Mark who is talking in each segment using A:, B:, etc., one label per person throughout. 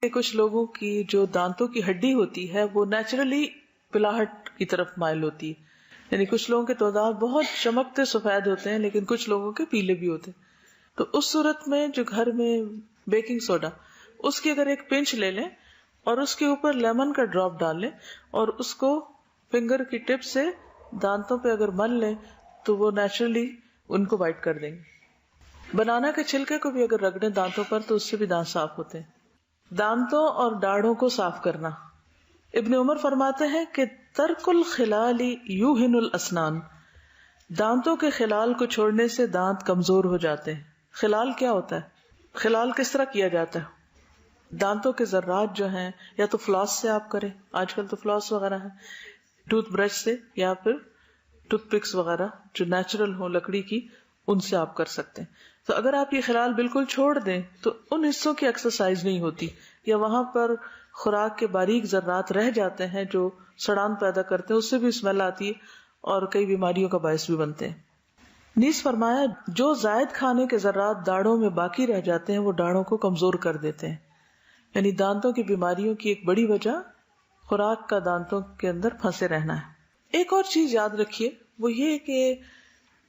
A: کہ کچھ لوگوں کی جو دانتوں کی ہڈی ہوتی ہے وہ نیچرلی پلاہٹ کی طرف مائل ہوتی ہے، یعنی کچھ لوگوں کے دانت بہت چمکتے سفید ہوتے ہیں لیکن کچھ لوگوں کے پیلے بھی ہوتے ہیں. تو اس صورت میں جو گھر میں بیکنگ سوڈا، اس کی اگر ایک پنچ لے لیں اور اس کے اوپر لیمن کا ڈراپ ڈال لیں اور اس کو فنگر کی ٹپ سے دانتوں پہ اگر مل لیں تو وہ نیچرلی ان کو وائٹ کر دیں گے. بنانا کے چھلکے کو بھی اگر رگڑیں دانتوں پر تو اس سے بھی دانت صاف ہوتے ہیں. دانتوں اور داڑھوں کو صاف کرنا. ابن عمر فرماتے ہیں کہ ترک الخلال یوہن الاسنان، دانتوں کے خلال کو چھوڑنے سے دانت کمزور ہو جاتے ہیں. خلال کیا ہوتا ہے؟ خلال کس طرح کیا جاتا ہے؟ دانتوں کے ذرات جو ہیں یا تو فلاس سے آپ کریں، آج کل تو فلاس وغیرہ ہے، ٹوتھ برش سے، یا پھر ٹوتھ پکس وغیرہ جو نیچرل ہو لکڑی کی، ان سے آپ کر سکتے ہیں. تو اگر آپ یہ خلال بالکل چھوڑ دیں تو ان حصوں کی ایکسرسائز نہیں ہوتی یا وہاں پر خوراک کے باریک ذرات رہ جاتے ہیں جو سڑان پیدا کرتے ہیں، اس سے بھی اسمیل آتی ہے اور کئی بیماریوں کا باعث بھی بنتے ہیں. نیز فرمایا جو زائد کھانے کے ذرات داڑھوں میں باقی رہ جاتے ہیں وہ داڑھوں کو کمزور کر دیتے ہیں. یعنی دانتوں کی بیماریوں کی ایک بڑی وجہ خوراک کا دانتوں کے اندر پھنسے رہنا ہے. ایک اور چیز یاد رکھیے، وہ یہ کہ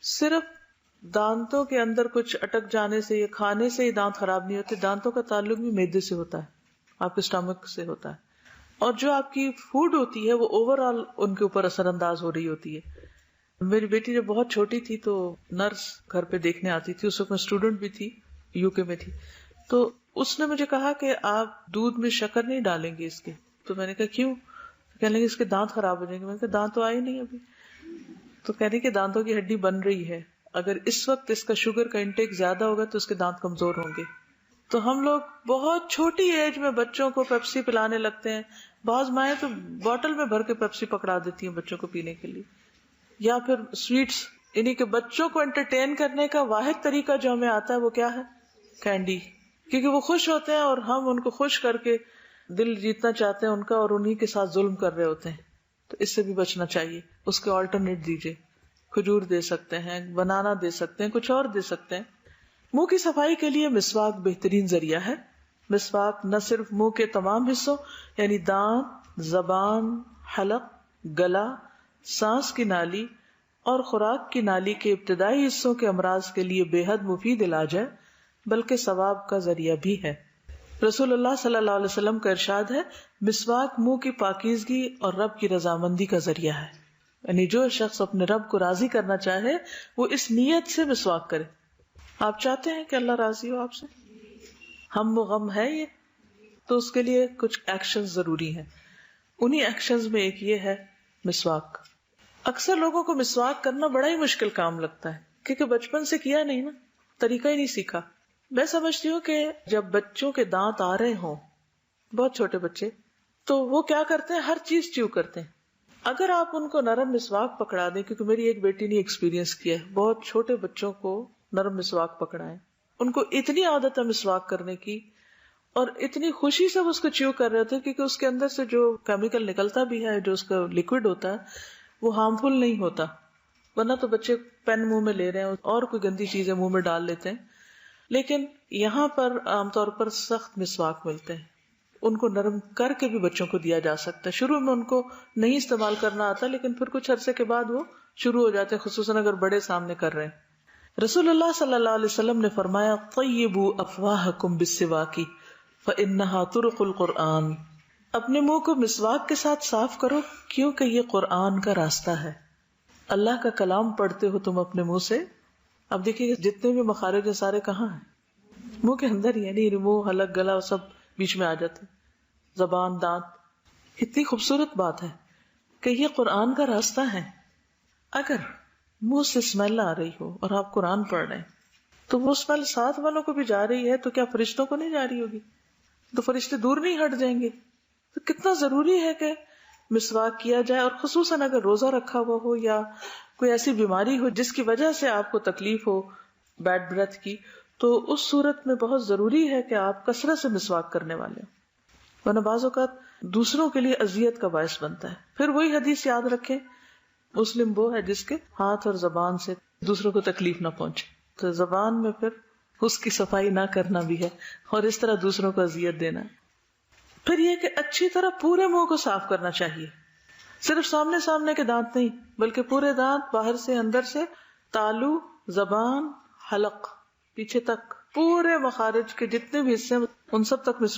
A: صرف دانتوں کے اندر کچھ اٹک جانے سے یا کھانے سے ہی دانت خراب نہیں ہوتے. دانتوں کا تعلق بھی معدے سے ہوتا ہے، آپ کے اسٹمک سے ہوتا ہے، اور جو آپ کی فوڈ ہوتی ہے وہ اوور آل ان کے اوپر اثر انداز ہو رہی ہوتی ہے. میری بیٹی جب بہت چھوٹی تھی تو نرس گھر پہ دیکھنے آتی تھی، اس وقت میں اسٹوڈنٹ بھی تھی، یو کے میں تھی. تو اس نے مجھے کہا کہ آپ دودھ میں شکر نہیں ڈالیں گے اس کے. تو میں نے کہا کیوں؟ کہنے لگے اس کے دانت خراب ہو جائیں گے. میں نے کہا دانت تو آئے نہیں ابھی. تو کہہ رہی کہ دانتوں کی ہڈی بن رہی ہے، اگر اس وقت اس کا شوگر کا انٹیک زیادہ ہوگا تو اس کے دانت کمزور ہوں گے. تو ہم لوگ بہت چھوٹی ایج میں بچوں کو پیپسی پلانے لگتے ہیں. بعض مائیں تو بوٹل میں بھر کے پیپسی پکڑا دیتی ہیں بچوں کو پینے کے لیے، یا پھر سویٹس. یعنی کہ بچوں کو انٹرٹین کرنے کا واحد طریقہ جو ہمیں آتا ہے وہ کیا ہے؟ کینڈی. کیونکہ وہ خوش ہوتے ہیں اور ہم ان کو خوش کر کے دل جیتنا چاہتے ہیں ان کا اور انہی کے ساتھ ظلم کر رہے ہوتے ہیں. تو اس سے بھی بچنا چاہیے. اس کے آلٹرنیٹ دیجیے، کھجور دے سکتے ہیں، بنانا دے سکتے ہیں، کچھ اور دے سکتے ہیں. منہ کی صفائی کے لیے مسواک بہترین ذریعہ ہے. مسواک نہ صرف منہ کے تمام حصوں یعنی دانت، زبان، حلق، گلا، سانس کی نالی اور خوراک کی نالی کے ابتدائی حصوں کے امراض کے لیے بے حد مفید علاج ہے، بلکہ ثواب کا ذریعہ بھی ہے. رسول اللہ صلی اللہ علیہ وسلم کا ارشاد ہے، مسواک منہ کی پاکیزگی اور رب کی رضامندی کا ذریعہ ہے. یعنی جو شخص اپنے رب کو راضی کرنا چاہے وہ اس نیت سے مسواک کرے. آپ چاہتے ہیں کہ اللہ راضی ہو آپ سے؟ ہم و غم ہے یہ، تو اس کے لیے کچھ ایکشنز ضروری ہیں. انہی ایکشنز میں ایک یہ ہے مسواک. اکثر لوگوں کو مسواک کرنا بڑا ہی مشکل کام لگتا ہے کیونکہ بچپن سے کیا نہیں نا، طریقہ ہی نہیں سیکھا. میں سمجھتی ہوں کہ جب بچوں کے دانت آ رہے ہوں، بہت چھوٹے بچے، تو وہ کیا کرتے ہیں؟ ہر چیز چیو کرتے ہیں. اگر آپ ان کو نرم مسواک پکڑا دیں، کیونکہ میری ایک بیٹی نے ایکسپیرینس کیا ہے، بہت چھوٹے بچوں کو نرم مسواک پکڑائیں، ان کو اتنی عادت ہے مسواک کرنے کی اور اتنی خوشی سے وہ اس کو چیو کر رہے تھے کیونکہ اس کے اندر سے جو کیمیکل نکلتا بھی ہے، جو اس کا لیکوڈ ہوتا ہے وہ ہارمفل نہیں ہوتا. ورنہ تو بچے پین منہ میں لے رہے ہیں اور کوئی گندی چیزیں منہ میں ڈال لیتے ہیں. لیکن یہاں پر عام طور پر سخت مسواک ملتے ہیں، ان کو نرم کر کے بھی بچوں کو دیا جا سکتا ہے. شروع میں ان کو نہیں استعمال کرنا آتا لیکن پھر کچھ عرصے کے بعد وہ شروع ہو جاتے ہیں، خصوصاً اگر بڑے سامنے کر رہے ہیں. رسول اللہ صلی اللہ علیہ وسلم نے فرمایا، طیبوا افواہکم بالسواک فانہا طرق القرآن. اپنے منہ کو مسواک کے ساتھ صاف کرو کیونکہ یہ قرآن کا راستہ ہے. اللہ کا کلام پڑھتے ہو تم اپنے منہ سے. اب دیکھیے جتنے بھی مخارج ہیں سارے کہاں ہیں؟ منہ کے اندر ہی. یعنی منہ، حلق، گلا سب بیچ میں آ جاتے، زبان، دانت. اتنی خوبصورت بات ہے کہ یہ قرآن کا راستہ ہے. اگر منہ سے اسمیل آ رہی ہو اور آپ قرآن پڑھ رہے ہیں تو وہ اسمیل ساتھ والوں کو بھی جا رہی ہے، تو کیا فرشتوں کو نہیں جا رہی ہوگی؟ تو فرشتے دور نہیں ہٹ جائیں گے؟ تو کتنا ضروری ہے کہ مسواک کیا جائے. اور خصوصاً اگر روزہ رکھا ہوا ہو یا کوئی ایسی بیماری ہو جس کی وجہ سے آپ کو تکلیف ہو بیڈ بریتھ کی، تو اس صورت میں بہت ضروری ہے کہ آپ کثرت سے مسواک کرنے والے ہوں، ورنہ بعض اوقات دوسروں کے لیے اذیت کا باعث بنتا ہے. پھر وہی حدیث یاد رکھیں، مسلم وہ ہے جس کے ہاتھ اور زبان سے دوسروں کو تکلیف نہ پہنچے. تو زبان میں پھر اس کی صفائی نہ کرنا بھی ہے اور اس طرح دوسروں کو اذیت دینا. پھر یہ کہ اچھی طرح پورے منہ کو صاف کرنا چاہیے، صرف سامنے سامنے کے دانت نہیں بلکہ پورے دانت، باہر سے اندر سے، تالو، زبان، حلق، پیچھے تک، پورے مخارج کے جتنے بھی حصے ہیں ان سب تک مسواک